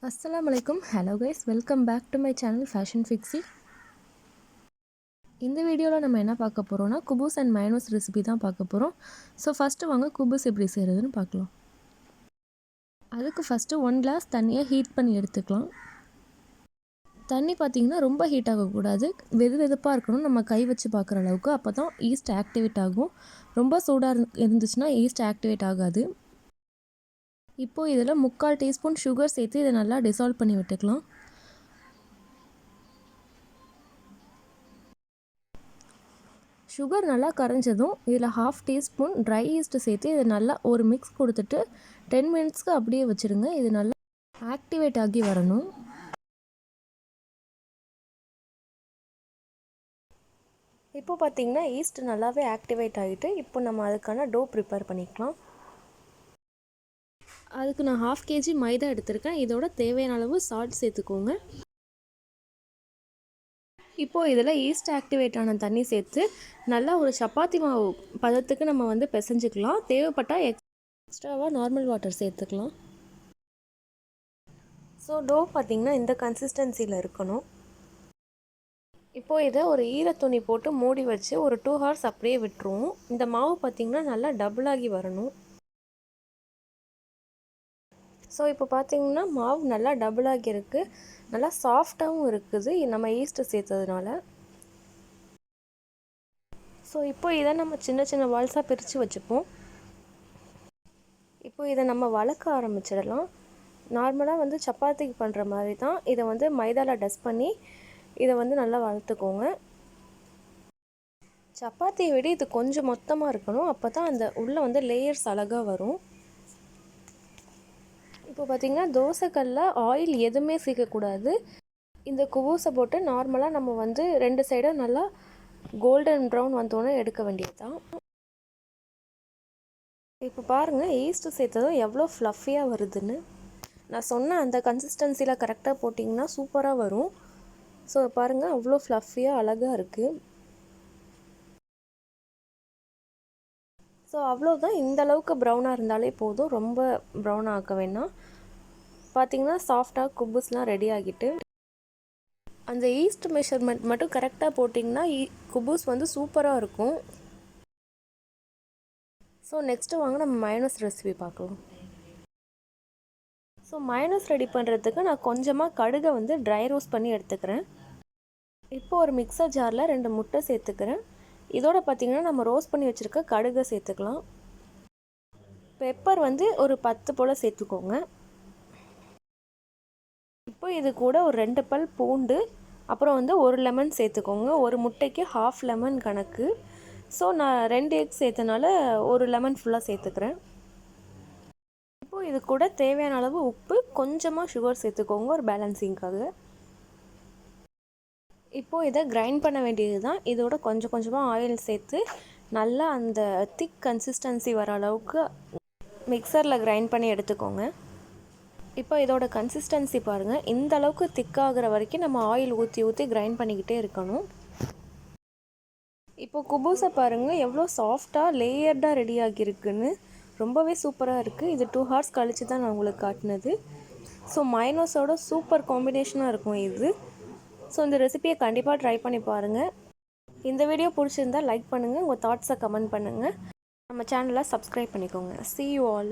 Assalamualaikum. Hello guys, welcome back to my channel Fashion Fixie. இந்த வீடியோவில் நம்ம என்ன பார்க்க போகிறோம்னா குபூஸ் அண்ட் மயோனைஸ் ரெசிபி தான் பார்க்க போகிறோம். ஸோ ஃபஸ்ட்டு வாங்க குபூஸ் எப்படி செய்கிறதுன்னு பார்க்கலாம். அதுக்கு ஃபஸ்ட்டு 1 கிளாஸ் தண்ணியை ஹீட் பண்ணி எடுத்துக்கலாம். தண்ணி பார்த்திங்கன்னா ரொம்ப ஹீட் ஆகக்கூடாது, வெது வெதுப்பாக இருக்கணும், நம்ம கை வச்சு பார்க்குற அளவுக்கு. அப்போ தான் ஈஸ்ட் ஆக்டிவேட் ஆகும். ரொம்ப சூடாக இருந்துச்சுன்னா ஈஸ்ட் ஆக்டிவேட் ஆகாது. இப்போது இதில் 3/4 டீஸ்பூன் சுகர் சேர்த்து இதை நல்லா டிசால்வ் பண்ணி விட்டுக்கலாம். சுகர் நல்லா கரைஞ்சதும் இதில் 1/2 டீஸ்பூன் ட்ரை ஈஸ்ட் சேர்த்து இதை நல்லா ஒரு மிக்ஸ் கொடுத்துட்டு 10 மினிட்ஸ்க்கு அப்படியே வச்சுருங்க. இது நல்லா ஆக்டிவேட் ஆகி வரணும். இப்போ பார்த்திங்கன்னா ஈஸ்ட் நல்லாவே ஆக்டிவேட் ஆகிட்டு இப்போ நம்ம அதுக்கான டோ ப்ரிப்பேர் பண்ணிக்கலாம். அதுக்கு நான் 1/2 kg மைதா எடுத்திருக்கேன். இதோட தேவையான அளவு சால்ட் சேர்த்துக்கோங்க. இப்போது இதில் ஈஸ்ட் ஆக்டிவேட் ஆன தண்ணி சேர்த்து நல்லா ஒரு சப்பாத்தி மாவு பதத்துக்கு நம்ம பிசைஞ்சிக்கலாம். தேவைப்பட்டால் எக்ஸ்ட்ராவாக நார்மல் வாட்டர் சேர்த்துக்கலாம். ஸோ டோ பார்த்திங்கன்னா இந்த கன்சிஸ்டன்சியில் இருக்கணும். இப்போது இதை ஒரு ஈரத்துணி போட்டு மூடி வச்சு ஒரு 2 hours அப்படியே விட்டுருவோம். இந்த மாவு பார்த்திங்கன்னா நல்லா டபுளாகி வரணும். ஸோ இப்போ பார்த்திங்கன்னா மாவு நல்லா டபுளாகி இருக்குது, நல்லா சாஃப்டாகவும் இருக்குது நம்ம ஈஸ்ட்டு சேர்த்ததுனால. ஸோ இப்போ இதை நம்ம சின்ன சின்ன பால்ஸாக பிரித்து வச்சுப்போம். இப்போ இதை நம்ம வளர்க்க ஆரம்பிச்சிடலாம். நார்மலாக சப்பாத்திக்கு பண்ணுற மாதிரி தான் இதை மைதாவில் டஸ்ட் பண்ணி இதை நல்லா வளர்த்துக்கோங்க. சப்பாத்தியை விட இது கொஞ்சம் மொத்தமாக இருக்கணும், அப்போ தான் அந்த உள்ளே லேயர்ஸ் அழகாக வரும். இப்போ பார்த்திங்கன்னா தோசைக்கல்லில் ஆயில் எதுவுமே சேர்க்கக்கூடாது. இந்த குபூஸை போட்டு நார்மலாக நம்ம 2 சைடும் நல்லா கோல்டன் ப்ரௌன் வந்தோன்னே எடுக்க வேண்டியது தான். இப்போ பாருங்கள் ஈஸ்ட்டு சேர்த்ததும் எவ்வளோ ஃப்ளஃபியாக வருதுன்னு. நான் சொன்ன அந்த கன்சிஸ்டன்சியில் கரெக்டாக போட்டிங்கன்னா சூப்பராக வரும். ஸோ பாருங்கள் அவ்வளோ ஃப்ளஃபியாக அழகாக இருக்குது. ஸோ அவ்வளோதான், இந்த அளவுக்கு ப்ரௌனாக இருந்தாலே போதும், ரொம்ப ப்ரௌன் ஆக்க வேணாம். பார்த்திங்கன்னா சாஃப்டாக குபூஸ்லாம் ரெடி ஆகிட்டு அந்த ஈஸ்ட் மெஷர்மெண்ட் மட்டும் கரெக்டாக போட்டிங்கன்னா குபூஸ் சூப்பராக இருக்கும். ஸோ நெக்ஸ்ட்டு வாங்க நம்ம மயோனைஸ் ரெசிபி பார்க்கலாம். ஸோ மயோனைஸ் ரெடி பண்ணுறதுக்கு நான் கொஞ்சமாக கடுகை ட்ரை ரோஸ்ட் பண்ணி எடுத்துக்கிறேன். இப்போது ஒரு மிக்சர் ஜாரில் 2 முட்டை சேர்த்துக்கிறேன். இதோட பார்த்திங்கன்னா நம்ம ரோஸ்ட் பண்ணி வச்சுருக்க கடுகை சேர்த்துக்கலாம். பெப்பர் ஒரு 10 போல் சேர்த்துக்கோங்க. இப்போ இது கூட ஒரு 2 பல் பூண்டு, அப்புறம் ஒரு லெமன் சேர்த்துக்கோங்க. ஒரு முட்டைக்கு 1/2 லெமன் கணக்கு. ஸோ நான் 2 எக் சேர்த்தனால ஒரு லெமன் ஃபுல்லாக சேர்த்துக்கிறேன். இப்போது இது கூட தேவையான அளவு உப்பு, கொஞ்சமாக சுகர் சேர்த்துக்கோங்க ஒரு பேலன்சிங்காக. இப்போது இதை கிரைண்ட் பண்ண வேண்டியது தான். இதோட கொஞ்சம் கொஞ்சமாக ஆயில் சேர்த்து நல்லா அந்த திக் கன்சிஸ்டன்சி வர அளவுக்கு மிக்சரில் கிரைண்ட் பண்ணி எடுத்துக்கோங்க. இப்போ இதோட கன்சிஸ்டன்சி பாருங்கள், இந்த அளவுக்கு திக்காகிற வரைக்கும் நம்ம ஆயில் ஊற்றி ஊற்றி கிரைண்ட் பண்ணிக்கிட்டே இருக்கணும். இப்போ குபூஸை பாருங்கள் எவ்வளோ சாஃப்டாக லேயர்டாக ரெடி ஆகியிருக்குன்னு, ரொம்பவே சூப்பராக இருக்குது. இது 2 hours கழித்து தான் நான் உங்களுக்கு காட்டினது. ஸோ மயோனைஸோட சூப்பர் காம்பினேஷனாக இருக்கும் இது. ஸோ இந்த ரெசிபியை கண்டிப்பாக ட்ரை பண்ணி பாருங்கள். இந்த வீடியோ பிடிச்சிருந்தால் லைக் பண்ணுங்கள், உங்கள் தாட்ஸை கமெண்ட் பண்ணுங்கள், நம்ம சேனலை சப்ஸ்கிரைப் பண்ணிக்கோங்க. See you all.